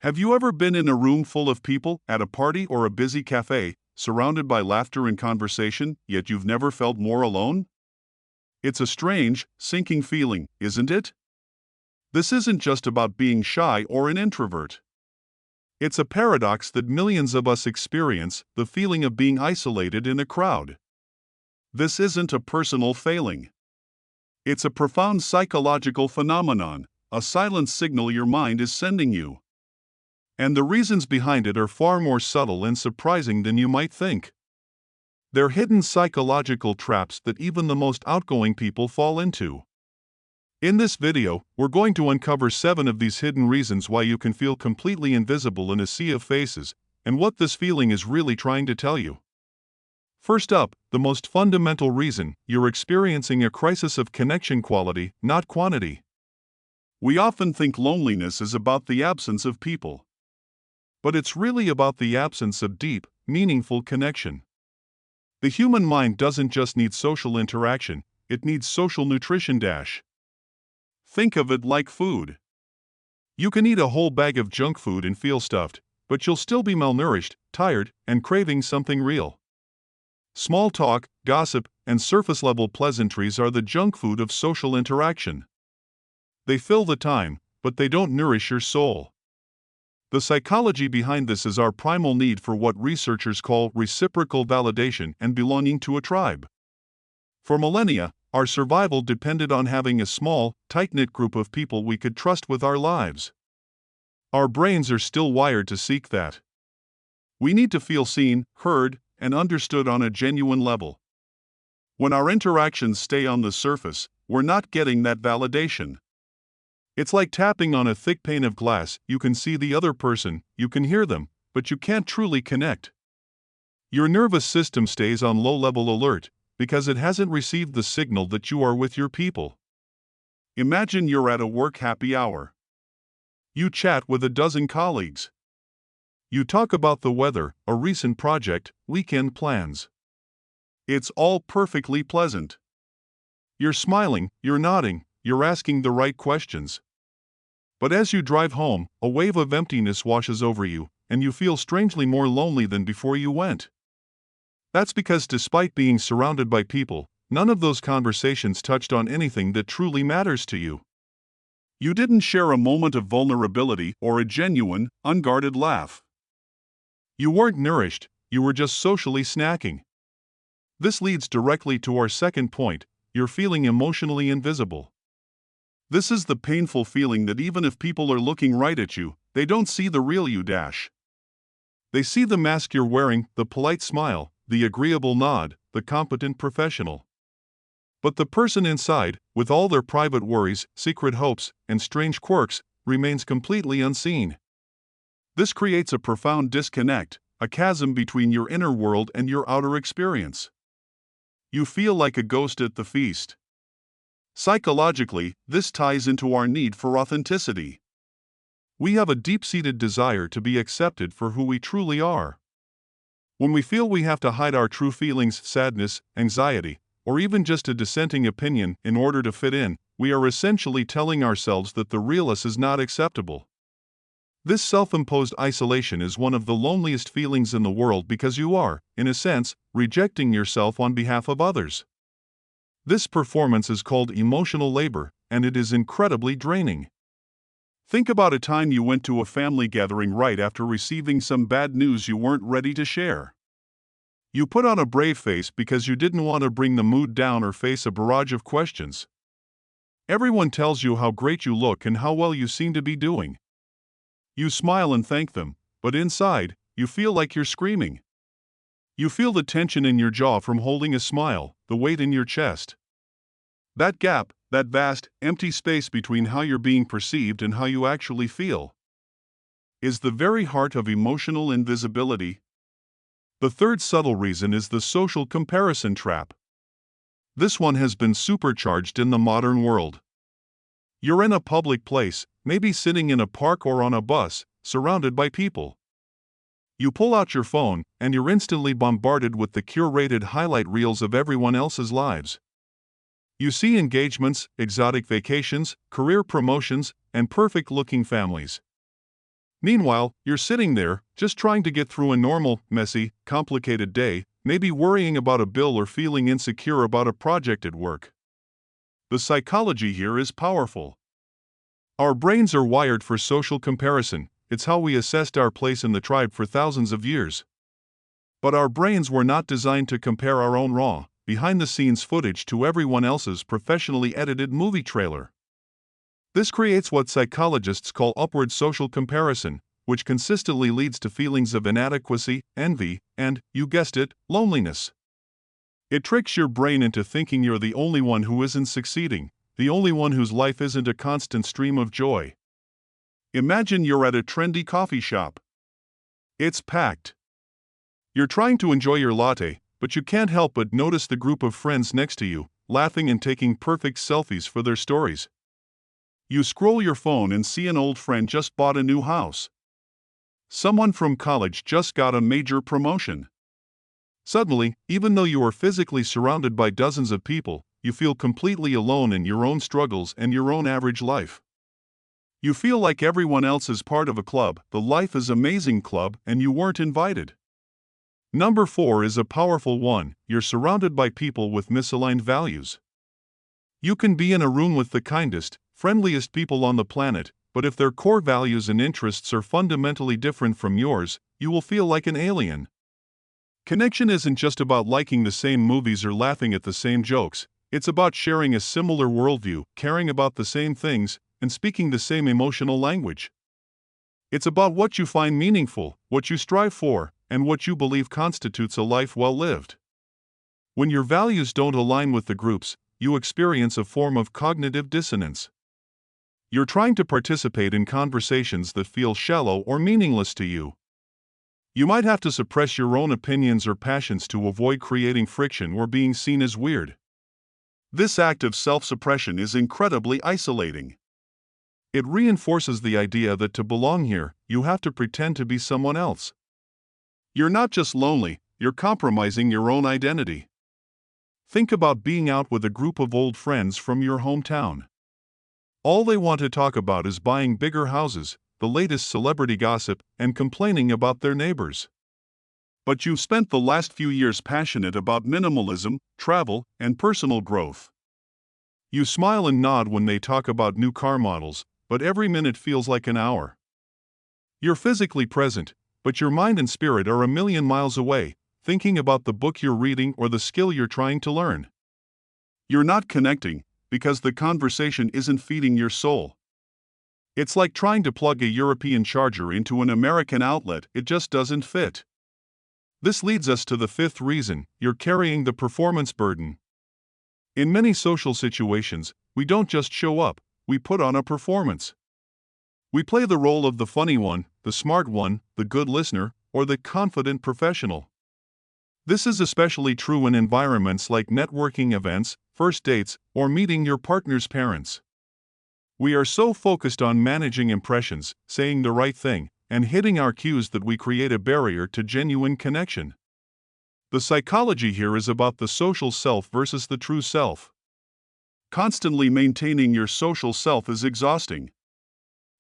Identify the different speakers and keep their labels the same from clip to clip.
Speaker 1: Have you ever been in a room full of people, at a party or a busy cafe, surrounded by laughter and conversation, yet you've never felt more alone? It's a strange, sinking feeling, isn't it? This isn't just about being shy or an introvert. It's a paradox that millions of us experience, the feeling of being isolated in a crowd. This isn't a personal failing. It's a profound psychological phenomenon, a silent signal your mind is sending you. And the reasons behind it are far more subtle and surprising than you might think. They're hidden psychological traps that even the most outgoing people fall into. In this video, we're going to uncover 7 of these hidden reasons why you can feel completely invisible in a sea of faces, and what this feeling is really trying to tell you. First up, the most fundamental reason: you're experiencing a crisis of connection quality, not quantity. We often think loneliness is about the absence of people. But it's really about the absence of deep, meaningful connection. The human mind doesn't just need social interaction, it needs social nutrition. Think of it like food. You can eat a whole bag of junk food and feel stuffed, but you'll still be malnourished, tired, and craving something real. Small talk, gossip, and surface-level pleasantries are the junk food of social interaction. They fill the time, but they don't nourish your soul. The psychology behind this is our primal need for what researchers call reciprocal validation and belonging to a tribe. For millennia, our survival depended on having a small, tight-knit group of people we could trust with our lives. Our brains are still wired to seek that. We need to feel seen, heard, and understood on a genuine level. When our interactions stay on the surface, we're not getting that validation. It's like tapping on a thick pane of glass. You can see the other person, you can hear them, but you can't truly connect. Your nervous system stays on low-level alert because it hasn't received the signal that you are with your people. Imagine you're at a work happy hour. You chat with a dozen colleagues. You talk about the weather, a recent project, weekend plans. It's all perfectly pleasant. You're smiling, you're nodding, you're asking the right questions. But as you drive home, a wave of emptiness washes over you, and you feel strangely more lonely than before you went. That's because despite being surrounded by people, none of those conversations touched on anything that truly matters to you. You didn't share a moment of vulnerability or a genuine, unguarded laugh. You weren't nourished, you were just socially snacking. This leads directly to our second point: you're feeling emotionally invisible. This is the painful feeling that even if people are looking right at you, they don't see the real you. They see the mask you're wearing, the polite smile, the agreeable nod, the competent professional. But the person inside, with all their private worries, secret hopes, and strange quirks, remains completely unseen. This creates a profound disconnect, a chasm between your inner world and your outer experience. You feel like a ghost at the feast. Psychologically, this ties into our need for authenticity. We have a deep-seated desire to be accepted for who we truly are. When we feel we have to hide our true feelings, sadness, anxiety, or even just a dissenting opinion in order to fit in, we are essentially telling ourselves that the real us is not acceptable. This self-imposed isolation is one of the loneliest feelings in the world because you are, in a sense, rejecting yourself on behalf of others. This performance is called emotional labor, and it is incredibly draining. Think about a time you went to a family gathering right after receiving some bad news you weren't ready to share. You put on a brave face because you didn't want to bring the mood down or face a barrage of questions. Everyone tells you how great you look and how well you seem to be doing. You smile and thank them, but inside, you feel like you're screaming. You feel the tension in your jaw from holding a smile, the weight in your chest. That gap, that vast, empty space between how you're being perceived and how you actually feel, is the very heart of emotional invisibility. The third subtle reason is the social comparison trap. This one has been supercharged in the modern world. You're in a public place, maybe sitting in a park or on a bus, surrounded by people. You pull out your phone, and you're instantly bombarded with the curated highlight reels of everyone else's lives. You see engagements, exotic vacations, career promotions, and perfect-looking families. Meanwhile, you're sitting there, just trying to get through a normal, messy, complicated day, maybe worrying about a bill or feeling insecure about a project at work. The psychology here is powerful. Our brains are wired for social comparison. It's how we assessed our place in the tribe for thousands of years. But our brains were not designed to compare our own raw, behind-the-scenes footage to everyone else's professionally edited movie trailer. This creates what psychologists call upward social comparison, which consistently leads to feelings of inadequacy, envy, and, you guessed it, loneliness. It tricks your brain into thinking you're the only one who isn't succeeding, the only one whose life isn't a constant stream of joy. Imagine you're at a trendy coffee shop. It's packed. You're trying to enjoy your latte, but you can't help but notice the group of friends next to you, laughing and taking perfect selfies for their stories. You scroll your phone and see an old friend just bought a new house. Someone from college just got a major promotion. Suddenly, even though you are physically surrounded by dozens of people, you feel completely alone in your own struggles and your own average life. You feel like everyone else is part of a club, the Life is Amazing club, and you weren't invited. Number 4 is a powerful one. You're surrounded by people with misaligned values. You can be in a room with the kindest, friendliest people on the planet, but if their core values and interests are fundamentally different from yours, you will feel like an alien. Connection isn't just about liking the same movies or laughing at the same jokes, it's about sharing a similar worldview, caring about the same things, and speaking the same emotional language. It's about what you find meaningful, what you strive for, and what you believe constitutes a life well lived. When your values don't align with the group's, you experience a form of cognitive dissonance. You're trying to participate in conversations that feel shallow or meaningless to you. You might have to suppress your own opinions or passions to avoid creating friction or being seen as weird. This act of self-suppression is incredibly isolating. It reinforces the idea that to belong here, you have to pretend to be someone else. You're not just lonely, you're compromising your own identity. Think about being out with a group of old friends from your hometown. All they want to talk about is buying bigger houses, the latest celebrity gossip, and complaining about their neighbors. But you've spent the last few years passionate about minimalism, travel, and personal growth. You smile and nod when they talk about new car models, but every minute feels like an hour. You're physically present, but your mind and spirit are a million miles away, thinking about the book you're reading or the skill you're trying to learn. You're not connecting, because the conversation isn't feeding your soul. It's like trying to plug a European charger into an American outlet, it just doesn't fit. This leads us to the 5th reason: you're carrying the performance burden. In many social situations, we don't just show up, we put on a performance. We play the role of the funny one, the smart one, the good listener, or the confident professional. This is especially true in environments like networking events, first dates, or meeting your partner's parents. We are so focused on managing impressions, saying the right thing, and hitting our cues that we create a barrier to genuine connection. The psychology here is about the social self versus the true self. Constantly maintaining your social self is exhausting.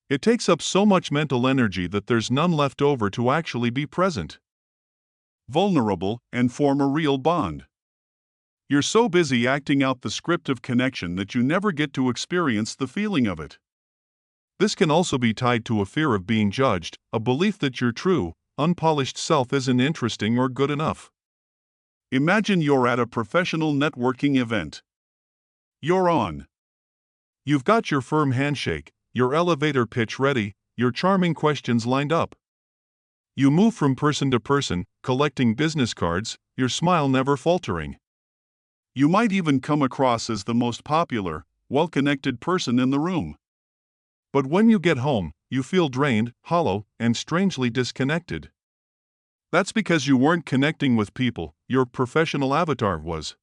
Speaker 1: It takes up so much mental energy that there's none left over to actually be present, vulnerable, and form a real bond. You're so busy acting out the script of connection that you never get to experience the feeling of it. This can also be tied to a fear of being judged, a belief that your true, unpolished self isn't interesting or good enough. Imagine you're at a professional networking event. You're on. You've got your firm handshake, your elevator pitch ready, your charming questions lined up. You move from person to person, collecting business cards, your smile never faltering. You might even come across as the most popular, well-connected person in the room. But when you get home, you feel drained, hollow, and strangely disconnected. That's because you weren't connecting with people, your professional avatar was.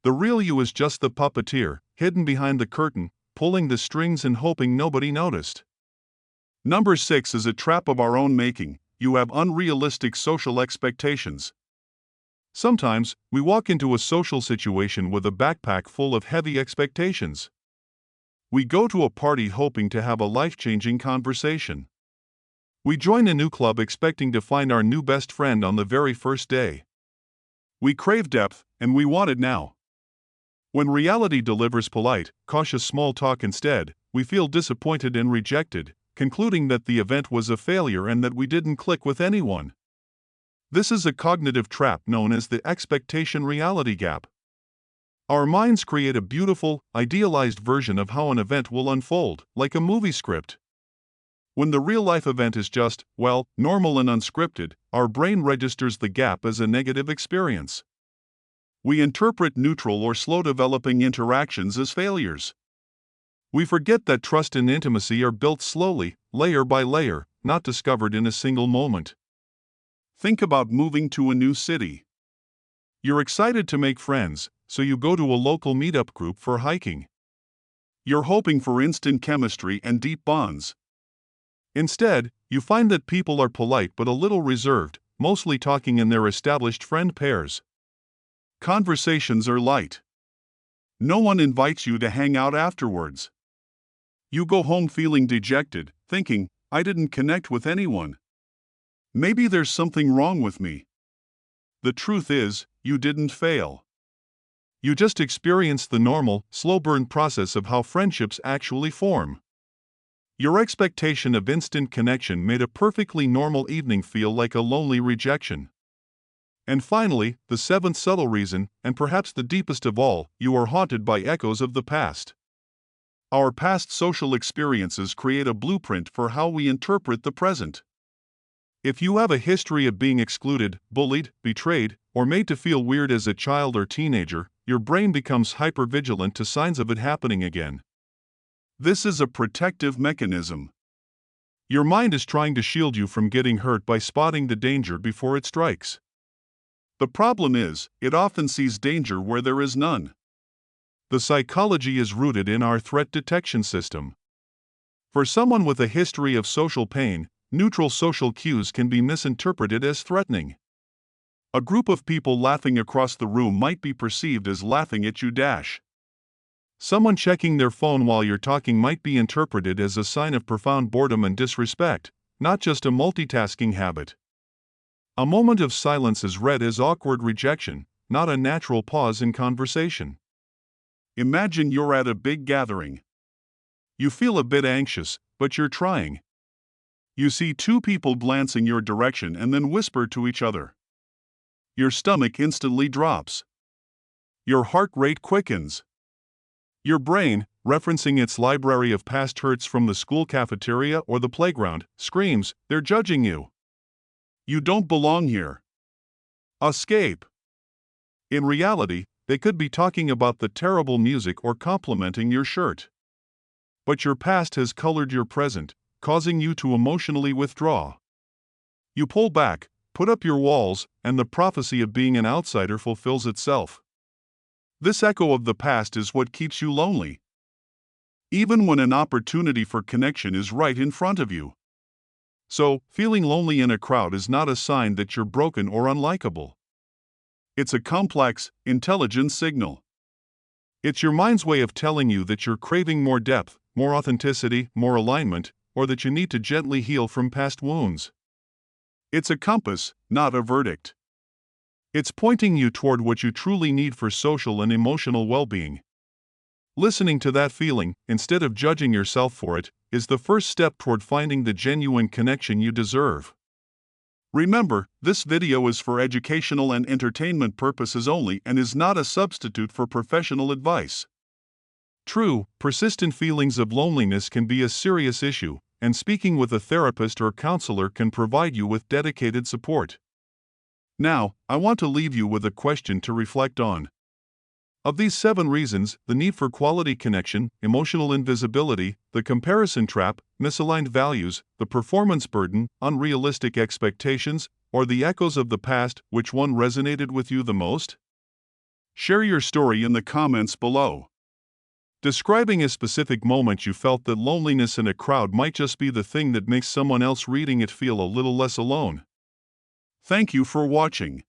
Speaker 1: The real you is just the puppeteer, hidden behind the curtain, pulling the strings and hoping nobody noticed. Number 6 is a trap of our own making. You have unrealistic social expectations. Sometimes, we walk into a social situation with a backpack full of heavy expectations. We go to a party hoping to have a life-changing conversation. We join a new club expecting to find our new best friend on the very first day. We crave depth, and we want it now. When reality delivers polite, cautious small talk instead, we feel disappointed and rejected, concluding that the event was a failure and that we didn't click with anyone. This is a cognitive trap known as the expectation-reality gap. Our minds create a beautiful, idealized version of how an event will unfold, like a movie script. When the real-life event is just, well, normal and unscripted, our brain registers the gap as a negative experience. We interpret neutral or slow-developing interactions as failures. We forget that trust and intimacy are built slowly, layer by layer, not discovered in a single moment. Think about moving to a new city. You're excited to make friends, so you go to a local meetup group for hiking. You're hoping for instant chemistry and deep bonds. Instead, you find that people are polite but a little reserved, mostly talking in their established friend pairs. Conversations are light. No one invites you to hang out afterwards. You go home feeling dejected, thinking, I didn't connect with anyone. Maybe there's something wrong with me. The truth is, you didn't fail. You just experienced the normal, slow-burn process of how friendships actually form. Your expectation of instant connection made a perfectly normal evening feel like a lonely rejection. And finally, the seventh subtle reason, and perhaps the deepest of all, you are haunted by echoes of the past. Our past social experiences create a blueprint for how we interpret the present. If you have a history of being excluded, bullied, betrayed, or made to feel weird as a child or teenager, your brain becomes hypervigilant to signs of it happening again. This is a protective mechanism. Your mind is trying to shield you from getting hurt by spotting the danger before it strikes. The problem is, it often sees danger where there is none. The psychology is rooted in our threat detection system. For someone with a history of social pain, neutral social cues can be misinterpreted as threatening. A group of people laughing across the room might be perceived as laughing at you. Someone checking their phone while you're talking might be interpreted as a sign of profound boredom and disrespect, not just a multitasking habit. A moment of silence is read as awkward rejection, not a natural pause in conversation. Imagine you're at a big gathering. You feel a bit anxious, but you're trying. You see two people glancing your direction and then whisper to each other. Your stomach instantly drops. Your heart rate quickens. Your brain, referencing its library of past hurts from the school cafeteria or the playground, screams, they're judging you. You don't belong here. Escape. In reality, they could be talking about the terrible music or complimenting your shirt. But your past has colored your present, causing you to emotionally withdraw. You pull back, put up your walls, and the prophecy of being an outsider fulfills itself. This echo of the past is what keeps you lonely, even when an opportunity for connection is right in front of you. So, feeling lonely in a crowd is not a sign that you're broken or unlikable. It's a complex, intelligent signal. It's your mind's way of telling you that you're craving more depth, more authenticity, more alignment, or that you need to gently heal from past wounds. It's a compass, not a verdict. It's pointing you toward what you truly need for social and emotional well-being. Listening to that feeling, instead of judging yourself for it, is the first step toward finding the genuine connection you deserve. Remember, this video is for educational and entertainment purposes only and is not a substitute for professional advice. True, persistent feelings of loneliness can be a serious issue, and speaking with a therapist or counselor can provide you with dedicated support. Now, I want to leave you with a question to reflect on. Of these 7 reasons, the need for quality connection, emotional invisibility, the comparison trap, misaligned values, the performance burden, unrealistic expectations, or the echoes of the past, which one resonated with you the most? Share your story in the comments below. Describing a specific moment you felt that loneliness in a crowd might just be the thing that makes someone else reading it feel a little less alone. Thank you for watching.